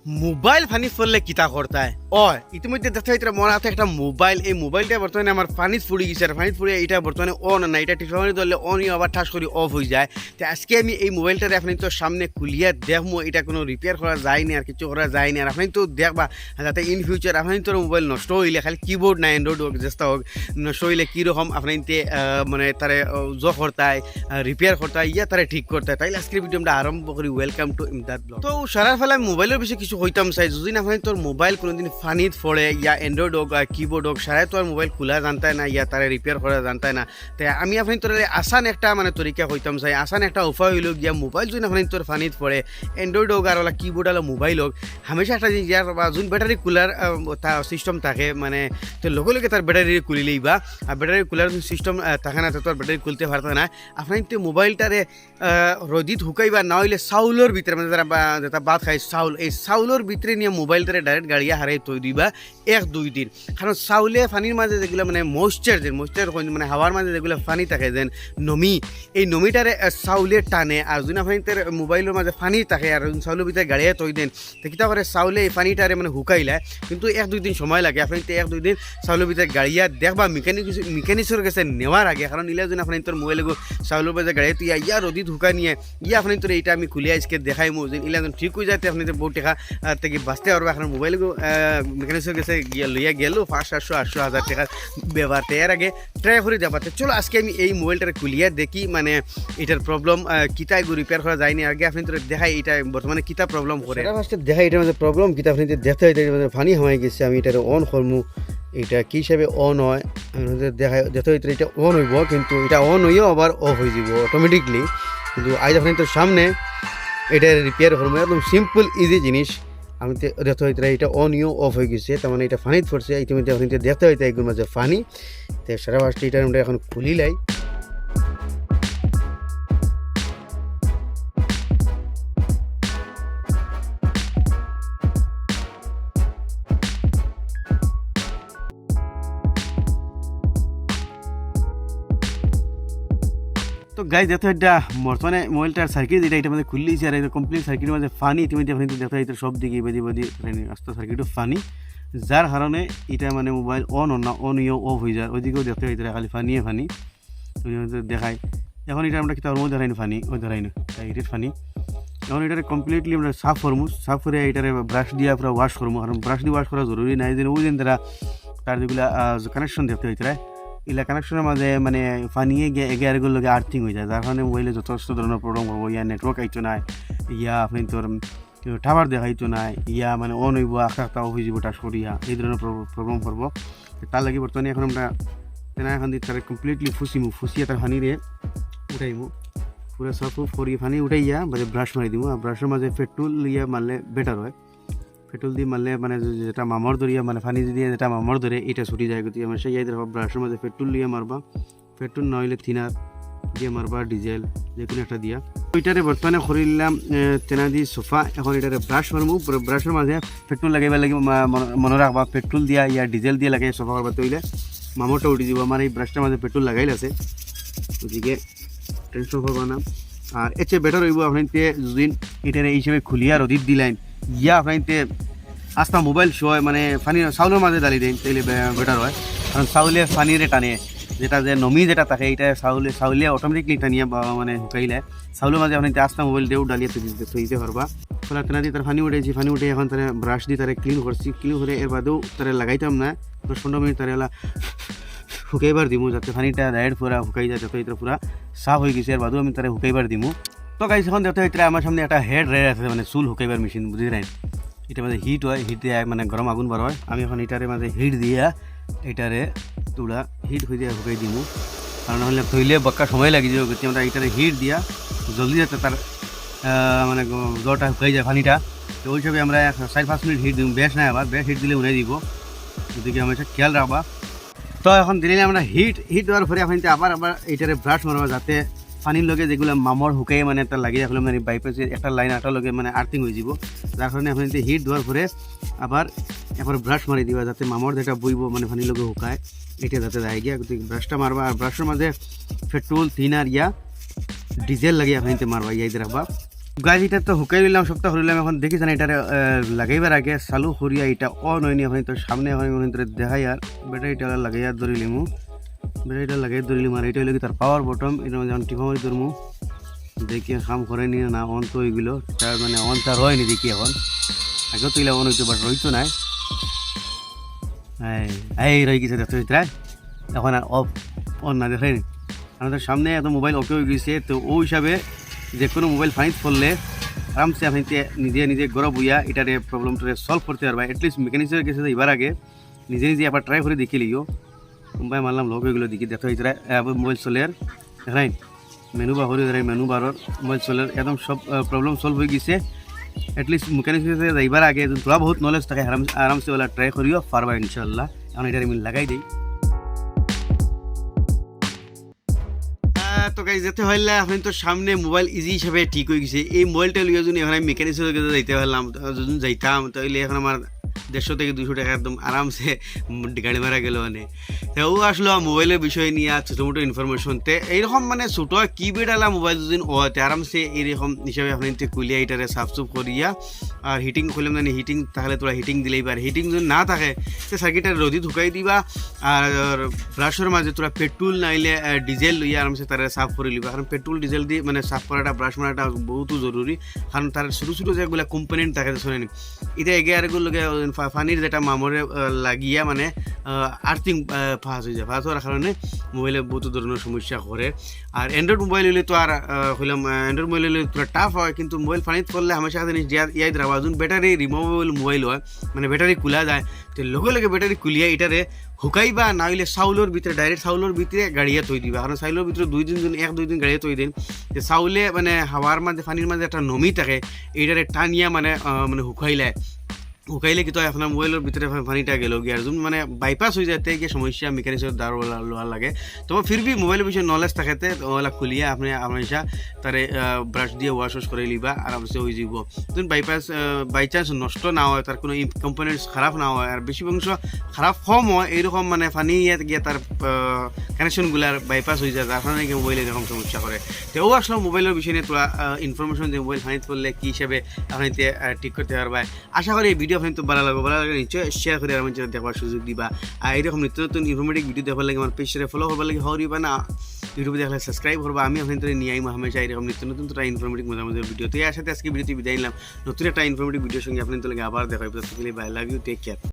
Mobile funny পড়লে কিতা করতায় ইতিমধ্যে দেখা যাইতে মনে আছে একটা মোবাইল, এই মোবাইলটা বর্তমানে আমার পানিত পড়ে গেছে আর পানিত পড়ে এটা বর্তমানে অন না, এটা ঠিক সময় ধরলে অনই আবার ঠাস করে অফ হয়ে যায়। তো আজকে আমি এই মোবাইলটারে আপনি তো সামনে খুলিয়া দেখবো এটা কোনো রিপেয়ার করা যায়নি আর কিছু করা যায়নি, আর আপনি তো দেখবা যাতে ইন ফিউচার আপনি তোর মোবাইল নষ্ট হইলে খালি কিবোর্ড না অ্যান্ড্রয়েড হোক চেষ্টা হোক নষ্ট হইলে কীরকম আপনি মানে তারে জ করতায় রিপেয়ার করতায় ইয়া তারে ঠিক করতায়। তাইলে আজকের ভিডিও আমরা আরম্ভ করি। Welcome to Imdad blog. তো সারার ফলে আমি মোবাইলের বিষয়ে কিছু হইতাম চাই, যদি না আপনি তোর মোবাইল কোনোদিন ফানিত পড়ে ইয়া অ্যান্ড্রয়েড হোক কিবোর্ড হোক সারাই তো আর মোবাইল খোলা জানতায় না ইয়া তারা রিপেয়ার করা জানতায় না। তাই আমি আপনি তোর আসান একটা মানে তরিকা হইতাম চাই, আসান একটা উপায় হইল গিয়া মোবাইল যদি আপনি তোর ফানিত পড়ে অ্যান্ড্রয়েড হোক আর ওলা কিবোর্ড হলো মোবাইল হোক হামেশা একটা জিনিস ইয়ার বা যোন ব্যাটারি কুলার সিস্টেম থাকে মানে তো লগে লগে তার ব্যাটারি খুলিলেই বা ব্যাটারি কুলার সিস্টেম থাকে না তো তোর ব্যাটারি খুলতে পারতো না। আপনি তো মোবাইলটারে রোদিত হুকাইবা না হইলে চাউলের ভিতরে মানে যারা যেটা ভাত খাই চাউল, এই চাউলের ভিতরে নিয়ে মোবাইলটারে ডাইরেক্ট গাড়িয়া হারাই থই দিবা 1-2 দিন। কারণ চাউলে পানির মাঝে যেগুলো মানে ময়েশ্চার মানে হাওয়ার মাঝে যেগুলো পানি থাকে যেন নমি, এই নমিটারে চাউলে টানে। আর যদি আপনি তার মোবাইলের মাঝে পানি থাকে আর চাউলের ভিতরে গাড়িয়া থই দেন তো কিতা করে চাউলে এই পানিটারে মানে হুকাইলে কিন্তু 1-2 দিন সময় লাগে। আপনি তো 1-2 দিন চাউলের ভিতরে গাড়িয়া দেখবা মেকানিক্সের কাছে নেওয়ার আগে, কারণ ইলা যদি আপনি তোর মোবাইলে চাউলের মাঝে গাড়িয়া তুই ইয়া রোদিত হুকা নিয়ে ইয়া আপনি তোর এইটা আমি খুলিয়া আজকে দেখাই মো যে ইলা ঠিক হয়ে যাতে আপনি বহু টাকা থেকে বাঁচতে পারবে। এখন মোবাইল মেকানিক্সের কাছে লইয়া গেল 500-800 টাকা ব্যবহার এর আগে ট্রাই করে দেখাতে। চলো আজকে আমি এই মোবাইলটারে খুলিয়া দেখি মানে এটার প্রবলেম কিতা রিপেয়ার করা যায়নি। আগে আপনি তো দেখাই এটা বর্তমানে কিতা প্রবলেম করে ফার্স্টে দেখাই এটার মধ্যে প্রবলেম কিতা আপনি দেখতে হয় এটার ফানি হয়ে গেছে। আমি এটার অন করমু, এটা কী হিসাবে অন হয় দেখাই দেখতে হইতে এটা অন হইব কিন্তু এটা অন হইও আবার অফ হয়ে যাব অটোমেটিকলি। কিন্তু আজ আপনি তো সামনে এটা রিপেয়ার করবো একদম সিম্পল ইজি জিনিস। আমি দেখতে হইতে এটা অন ইউ অফ হয়ে গেছে, তার মানে এটা ফানিত পড়ছে ইতিমধ্যে আপনি দেখতে হইতে এগুলোর মাঝে ফানি। তো সারা ফার্স্টে এটা আমরা এখন খুলিলাই। তো গাইজ দেখো এটা বর্তমানে মোবাইলটার সার্কিট এটা মধ্যে খুললিছে আর এটা কমপ্লিট সার্কিটের মধ্যে ফানি ইতিমধ্যে আপনি দেখো এটা সব দিকে বেদি আস্তে সার্কিটও ফানি, যার কারণে এটা মানে মোবাইল অন না অন ইয়ে অফ হয়ে যায়। ওইদিকেও দেখতে হয় এটা খালি ফানিয়ে ফানি দেখায়। এখন এটা আমরা কিতাব মধ্যে দেখাইনি ফানি ওই ধরাইনি এটার ফানি। এখন এটারে কমপ্লিটলি আমরা সাফ করবো, সাফ করে এটারে ব্রাশ দিয়ে পুরো ওয়াশ করবো। কারণ ব্রাশ দিয়ে ওয়াশ করা জরুরি নাই যে ওই দিন তারা তার যেগুলো কানেকশন দেখতে হইতে এগুলা কানেকশনের মাঝে মানে ফানিয়ে গিয়ে এগেয়ারগুলো লগে আর্থিং হয়ে যায়, যার কারণে মোবাইলে যথেষ্ট ধরনের প্রবলেম করবো। ইয়া নেটওয়ার্ক আইতো নাই, ইয়া আপনি তোর টাওয়ার দেখাইতো নাই, ইয়া মানে অন হইব আখটা অফ হয়ে যাব টাচ করিয়া এই ধরনের প্রবলেম করবো। তার লাগে বর্তমানে এখন আমরা তেনা এখন দিয়ে তারা কমপ্লিটলি ফুসিয়ে তার ফানিরে উঠাইমু পুরো সব ফরিয়ে ফানি উঠাইয়া বাজে ব্রাশ মারি দিব। আর ব্রাশের মাঝে পেট্রোল ইয়া মারলে বেটার হয়, পেট্রোল দিয়ে মারলে মানে যেটা মামর ধরিয়া মানে ফানি দিয়ে যেটা মামর ধরে এটা ছুটি যায় গতি আমার সেই ব্রাশের মাঝে পেট্রোল দিয়ে মারবা, পেট্রোল নইলে থিনার দিয়ে মারবা ডিজেল যে কোনো একটা দিয়া। ওইটারে বর্তমানে করিলাম তেনা দিয়ে সোফা। এখন এটারে ব্রাশ মারবো, ব্রাশের মাঝে পেট্রোল লাগাইবার লাগে মনে রাখবা, পেট্রোল দিয়া ইয়া ডিজেল দিয়ে লাগাই সোফা করবা তৈলে মামরটা উঠে যাব। আমার এই ব্রাশটার মাঝে পেট্রোল লাগাইল আছে ওদিকে টেনশন করবা না। আর এর চেয়ে বেটার হইব আপনার যদি এটারে এই হিসেবে খুলিয়া রোদিত দিলেন ইয়া আপনার আস্তা মোবাইল শো মানে ফানি চাউলের মাঝে দাঁড়িয়ে দেন তাইলে বেটার হয়। কারণ চাউলে ফানিরে টানে যেটা যে নমি যেটা থাকে এটা চাউলে অটোমেটিকলি টানিয়ে মানে হুকাইলে চাউলের মাঝে আপনি আস্তা মোবাইল দিয়েও ডালিয়ে দিতে পারবা। ফলে তেনা দিয়ে তার ফানি উঠেছি, ফানি উঠে এখন তারা ব্রাশ দিয়ে তারা ক্লিন করছি, ক্লিন করে এর বাদেও তারা লাগাইতাম না 10-15 মিনিট তারা হুকাইবার দিমু যাতে ফানিটা ডাইরেক্ট পুরা হুকাই যায়, যাতে এটা পুরা সাফ হয়ে গেছে এর বাদেও আমি তারা হুকাইবার দিমু। তো গাইস এখন দেখতে হইতে আমার সামনে একটা হেড রেড আছে মানে চুল হুকাইবার মেশিন বুঝি নাই, এটার মাঝে হিট হয়, হিট দিয়ে মানে গরম আগুন বার হয়। আমি এখন এটারে মাঝে হিট দিয়া এটারে তুলা হিট হয়ে দিয়ে হুকাই দিমু, কারণ হলে ধুইলে বক্কা সময় লাগি যাবে। আমরা এটারে হিট দিয়া জলদি যাতে তার মানে জলটা হুকাই যায় ফানিটা। তো ওই হিসাবে আমরা 4-5 মিনিট হিট দিব, বেশ নাই আবার বেশ হিট দিলে উড়াই দিব, ওদিকে আমরা খেয়াল রাখবা। তো এখন দিলে আমরা হিট দেওয়ার পরে আপনি আবার এটারে ব্রাশ মারবা যাতে পানির লগে যেগুলো মামর হুকাই মানে একটা লাগিয়ে রাখলে মানে বাইপাসে একটা লাইন আটার লগে মানে আর্থিং হয়ে যাব। যার কারণে আপনি হিট দেওয়ার পরে আবার ব্রাশ মারি দিবা যাতে মামর যেটা বইব মানে পানির লগে হুকায় এটা যাতে যায় গিয়া ব্রাশটা মারবা। আর ব্রাশের মাঝে পেট্রোল থিনার ইয়া ডিজেল লাগিয়ে আপনি মারবা ইয়া দিয়ে রাখবা। গাছ এটা তো হুকাই নিলাম সপ্তাহ হরিলাম এখন দেখি জানি এটা লাগাইবার আগে চালু করিয়া এটা অন হয়নি এখন তো সামনে এখন দেখাই আর ব্যাটারিটা লাগাইয়া ধরিলিমু ব্যাটারিটা লাগাই ধরিলিম আর এটা হলো কি তার পাওয়ার বটম এটা যখন টিপা মারি ধরমু দেখি কাম করেনি না অন তো ওইগুলো তার মানে অন তার হয়নি দেখি এখন আগেও তো অন হইতো বাট রইতো না এই রয়ে গেছে দেখতে ভিতরে এখন আর অফ অন না দেখেনি আমাদের সামনে এত মোবাইল ওকে হয়ে গেছে তো ওই হিসাবে যে কোনো মোবাইল ফাইন করলে আরামসে আপনি নিজে নিজে গরব হইয়া এটারে প্রবলেমটা সলভ করতে পারবা এটলিস্ট মেকানিক্সের কাছে এবার আগে নিজে নিজে আবার ট্রাই করে দেখে লিও মুম্বাই মারলাম লোক এগুলো দেখি দেখো ভিতরে মোবাইল চলের দেখাই মেনু বার হয়ে ধরে মেনু বারর মোবাইল চলের একদম সব প্রবলেম সলভ হয়ে গেছে এটলিস্ট মেকানিক্সের কাছে যাইবার আগে তোরা বহুত নলেজ থাকে আরামসে ওলা ট্রাই করিও পারবা ইনশাল্লাহ এখন এটার আমি লাগাই দিই তো গাইজ যেতে হইলে আপনি তো সামনে মোবাইল ইজি হিসাবে ঠিক হয়ে গেছে এই মোবাইলটা লিয়ে যদি এখন আমি মেকানিক্সের কাছে যাইতে পারলাম যদি যাইতাম তাহলে এখন আমার 150 থেকে 200 টাকা একদম আরামসে গাড়ি মারা গেল মানে ও আসলো মোবাইলের বিষয় নিয়ে ছোটো মোটো ইনফরমেশন তে এইরকম মানে ছোটো কিপ্যাড আলা মোবাইল যদি ওতে আরামসে এইরকম হিসাবে আপনি কুলিয়া এটারে সাফসুফ করিয়া আর হিটিং করলাম মানে হিটিং তাহলে তোরা হিটিং দিলেই পারে হিটিং যদি না থাকে সে সার্কিটের রোদি ঢুকাই দিবা আর ব্রাশের মাঝে তোরা পেট্রোল নাইলে ডিজেল লইয়া আরামসে তারা সাফ করে লিবা কারণ পেট্রোল ডিজেল দিয়ে মানে সাফ করাটা ব্রাশ মারাটা বহুত জরুরি কারণ তার ছোটো ছোটো যেগুলো কম্পোনেন্ট থাকে শোনেনি এটা এগে আরেকগুলোকে পানির যেটা মামরে লাগিয়া মানে আর্থিং ফাঁস হয়ে যায় ফাঁস হওয়ার কারণে মোবাইলে বহুত ধরনের সমস্যা করে আর অ্যান্ড্রয়েড মোবাইল হলে তো আর হইলাম অ্যান্ড্রয়েড মোবাইল হলে তোরা টাফ হয় কিন্তু মোবাইল পানিত করলে হামেশা জিনিস ইয়াদ রাখবা যখন ব্যাটারি রিমুভেবল মোবাইল হয় মানে ব্যাটারি খোলা যায় তো লগে লগে ব্যাটারি খুলিয়া এটারে হুকাইবা না হইলে চাউলের ভিতরে ডাইরেক্ট চাউলের ভিতরে গাড়িয়া থই দিবা কারণ চাউলের ভিতরে 2 দিন গাড়িয়া থই দিন যে চাউলে মানে হাওয়ার মাঝে পানির মাঝে একটা নমি থাকে এইটারে টানিয়া মানে মানে হুকাইলে কিন্তু আপনার মোবাইলের ভিতরে পানিটা গেল গিয়ে আর মানে বাইপাস হয়ে যেতে গিয়ে সমস্যা মেকানিক্সের দ্বার লোয়া লাগে তবে ফিরবি মোবাইলের বিষয়ে নলেজ থাকাতে ওলা খুলিয়া আপনি হামেশা তারে ব্রাশ দিয়ে ওয়াশ করে লিবা আরামসে হয়ে যাব যখন বাইপাস বাই চান্স নষ্ট না হয় তার কোনো কম্পোনেন্টস খারাপ না হয় আর বেশি অংশ খারাপ কম হয় এইরকম মানে পানি গিয়ে তার কানেকশনগুলার বাইপাস হয়ে যায় যার কারণে মোবাইলে এরকম সমস্যা করে তো ও আসলে মোবাইলের বিষয় নিয়ে তোরা ইনফরমেশন যে মোবাইল ফাইন করলে কী হিসেবে আপনি ঠিক করতে পারবা আশা করি এই ভিডিও আপনি তো ভালো লাগবে নিশ্চয় শেয়ার করে আমার চ্যানেল দেখার সুযোগ দিবা আর এরকম নিত্য নতুন ইনফরমেটিভ ভিডিও দেখার লাগে আমার পেজটারে ফলো করবার লাগে হরিবা না ইউটিউবে দেখলে সাবস্ক্রাইব করবা আমি আপনাদের নিয়ে আইম হামেশা এরকম নিত্য নতুন তোরা ইনফরমেটিভ মজার ভিডিও তো এর সাথে আজকে ভিডিওটি বিদায় নিলাম নতুন একটা ইনফরমেটিভ ভিডিওর সঙ্গে আপনাদের লাগে আবার দেখা হবে ততক্ষণ bye love you take care